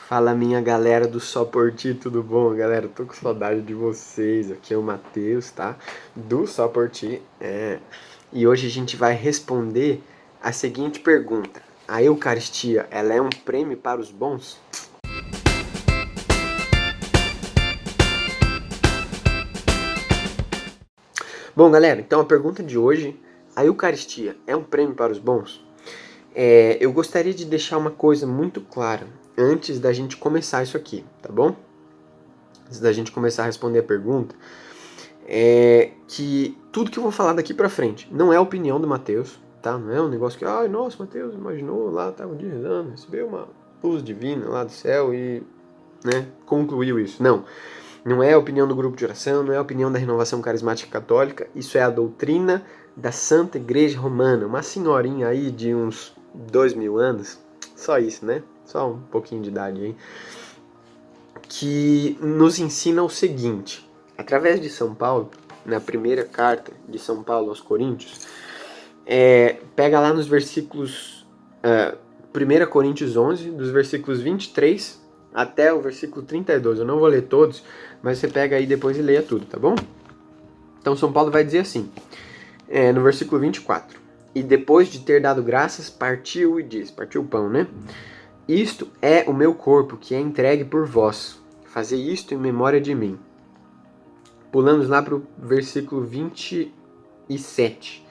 Fala minha galera do Só Por Ti, tudo bom? Galera, tô com saudade de vocês. Aqui é o Matheus, tá? Do Só Por Ti. E hoje a gente vai responder a seguinte pergunta: a Eucaristia, ela é um prêmio para os bons? Bom, galera, então a pergunta de hoje: a Eucaristia é um prêmio para os bons? Eu gostaria de deixar uma coisa muito clara antes da gente começar isso aqui, tá bom? Antes da gente começar a responder a pergunta, que tudo que eu vou falar daqui pra frente não é a opinião do Matheus, tá? Não é um negócio que, ai, nossa, Matheus imaginou lá, tava um dia rezando, recebeu uma luz divina lá do céu e, né, concluiu isso. Não. Não é a opinião do grupo de oração, não é a opinião da Renovação Carismática Católica, isso é a doutrina da Santa Igreja Romana, uma senhorinha aí de uns 2000 anos, só isso, né? Só um pouquinho de idade aí, que nos ensina o seguinte: através de São Paulo, na primeira carta de São Paulo aos Coríntios, pega lá nos versículos 1 Coríntios 11, dos versículos 23 até o versículo 32. Eu não vou ler todos, mas você pega aí depois e leia tudo, tá bom? Então São Paulo vai dizer assim, no versículo 24: e depois de ter dado graças, partiu e diz, partiu o pão, né? Isto é o meu corpo, que é entregue por vós. Fazei isto em memória de mim. Pulamos lá para o versículo 27.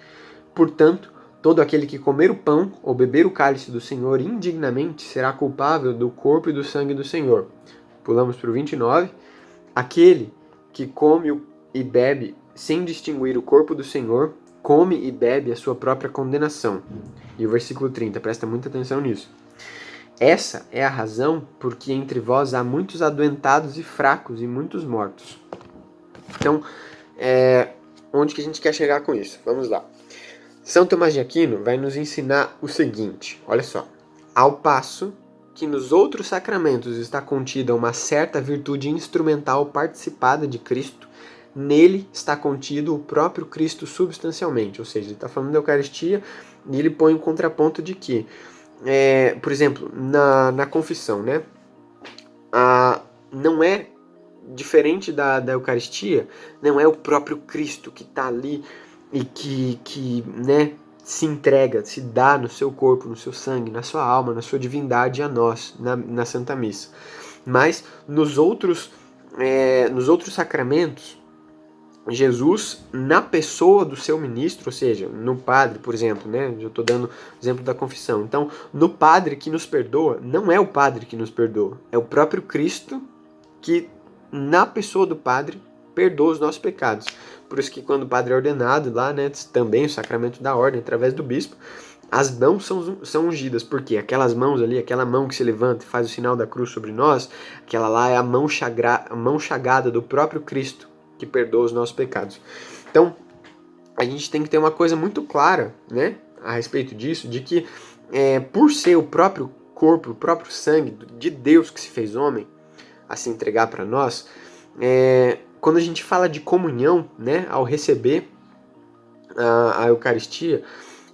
Portanto, todo aquele que comer o pão ou beber o cálice do Senhor indignamente será culpável do corpo e do sangue do Senhor. Pulamos para o 29. Aquele que come e bebe sem distinguir o corpo do Senhor, come e bebe a sua própria condenação. E o versículo 30, presta muita atenção nisso. Essa é a razão por que entre vós há muitos adoentados e fracos e muitos mortos. Então, onde que a gente quer chegar com isso? Vamos lá. São Tomás de Aquino vai nos ensinar o seguinte, olha só. Ao passo que nos outros sacramentos está contida uma certa virtude instrumental participada de Cristo, nele está contido o próprio Cristo substancialmente. Ou seja, ele está falando da Eucaristia e ele põe um contraponto de que, por exemplo, na confissão, né? Não é diferente da Eucaristia, não é o próprio Cristo que está ali e que né, se entrega, se dá no seu corpo, no seu sangue, na sua alma, na sua divindade a nós, na Santa Missa. Mas nos outros sacramentos, Jesus, na pessoa do seu ministro, ou seja, no padre, por exemplo, né? Eu estou dando o exemplo da confissão. Então, no padre que nos perdoa, não é o padre que nos perdoa, é o próprio Cristo que, na pessoa do padre, perdoa os nossos pecados. Por isso que quando o padre é ordenado lá, né, também o sacramento da ordem, através do bispo, as mãos são ungidas, porque aquelas mãos ali, aquela mão que se levanta e faz o sinal da cruz sobre nós, aquela lá é a mão chagada do próprio Cristo, que perdoa os nossos pecados. Então, a gente tem que ter uma coisa muito clara, né, a respeito disso, de que por ser o próprio corpo, o próprio sangue de Deus que se fez homem, a se entregar para nós, quando a gente fala de comunhão, né, ao receber a Eucaristia,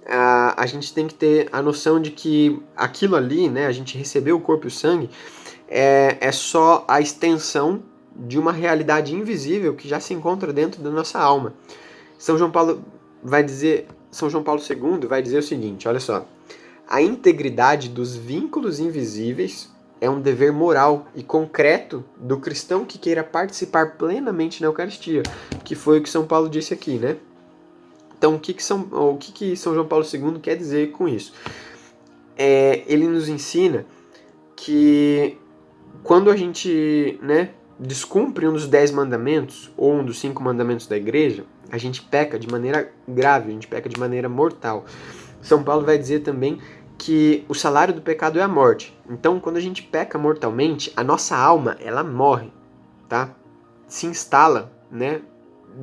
a gente tem que ter a noção de que aquilo ali, né, a gente receber o corpo e o sangue, é só a extensão de uma realidade invisível que já se encontra dentro da nossa alma. São João Paulo II vai dizer o seguinte, olha só: a integridade dos vínculos invisíveis é um dever moral e concreto do cristão que queira participar plenamente na Eucaristia, que foi o que São Paulo disse aqui, né? Então, o que São João Paulo II quer dizer com isso? Ele nos ensina que quando a gente, né, descumpre um dos 10 mandamentos ou um dos 5 mandamentos da igreja, a gente peca de maneira grave, a gente peca de maneira mortal. São Paulo vai dizer também que o salário do pecado é a morte. Então, quando a gente peca mortalmente, a nossa alma, ela morre, tá? Se instala, né,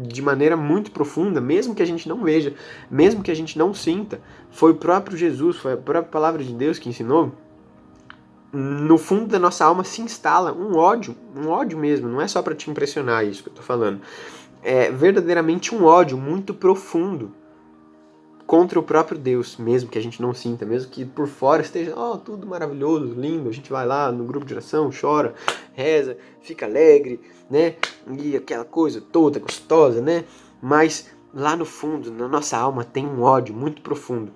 de maneira muito profunda, mesmo que a gente não veja, mesmo que a gente não sinta. Foi o próprio Jesus, foi a própria palavra de Deus que ensinou. No fundo da nossa alma se instala um ódio mesmo, não é só para te impressionar isso que eu tô falando. É verdadeiramente um ódio muito profundo contra o próprio Deus, mesmo que a gente não sinta, mesmo que por fora esteja tudo maravilhoso, lindo, a gente vai lá no grupo de oração, chora, reza, fica alegre, né, e aquela coisa toda gostosa, né, mas lá no fundo, na nossa alma, tem um ódio muito profundo.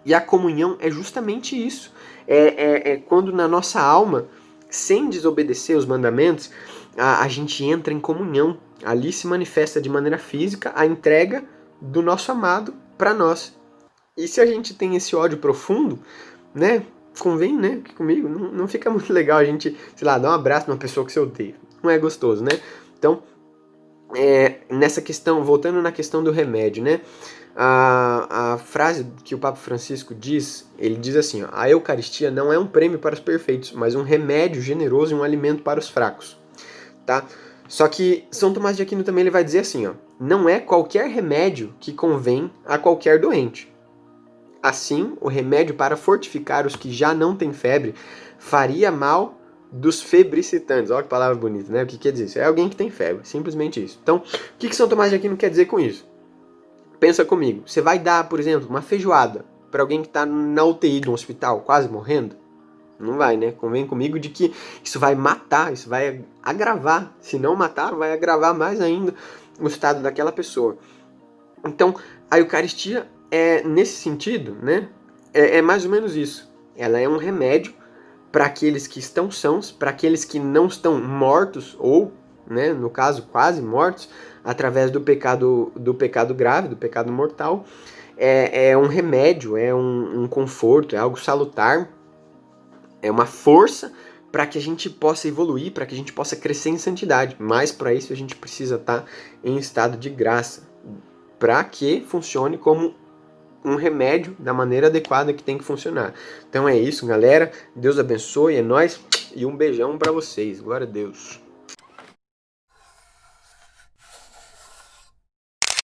E a comunhão é justamente isso, é quando na nossa alma, sem desobedecer os mandamentos, a gente entra em comunhão, ali se manifesta de maneira física a entrega do nosso amado para nós. E se a gente tem esse ódio profundo, né, convém, né, que comigo, não fica muito legal a gente, sei lá, dar um abraço numa pessoa que você odeia. Não é gostoso, né? Então, nessa questão, voltando na questão do remédio, né, a frase que o Papa Francisco diz, ele diz assim, ó, a Eucaristia não é um prêmio para os perfeitos, mas um remédio generoso e um alimento para os fracos, tá? Só que São Tomás de Aquino também ele vai dizer assim, ó, não é qualquer remédio que convém a qualquer doente. Assim, o remédio para fortificar os que já não têm febre faria mal dos febricitantes. Olha que palavra bonita, né? O que quer dizer isso? É alguém que tem febre, simplesmente isso. Então, o que São Tomás de Aquino quer dizer com isso? Pensa comigo, você vai dar, por exemplo, uma feijoada para alguém que está na UTI de um hospital, quase morrendo? Não vai, né? Convém comigo de que isso vai matar, isso vai agravar. Se não matar, vai agravar mais ainda o estado daquela pessoa. Então, a Eucaristia é, nesse sentido, né? É mais ou menos isso. Ela é um remédio para aqueles que estão sãos, para aqueles que não estão mortos, ou, né, no caso, quase mortos, através do pecado grave, do pecado mortal. É um remédio, é um conforto, é algo salutar, é uma força para que a gente possa evoluir, para que a gente possa crescer em santidade. Mas para isso a gente precisa estar em estado de graça, para que funcione como um remédio da maneira adequada que tem que funcionar. Então é isso, galera. Deus abençoe, é nóis e um beijão para vocês. Glória a Deus.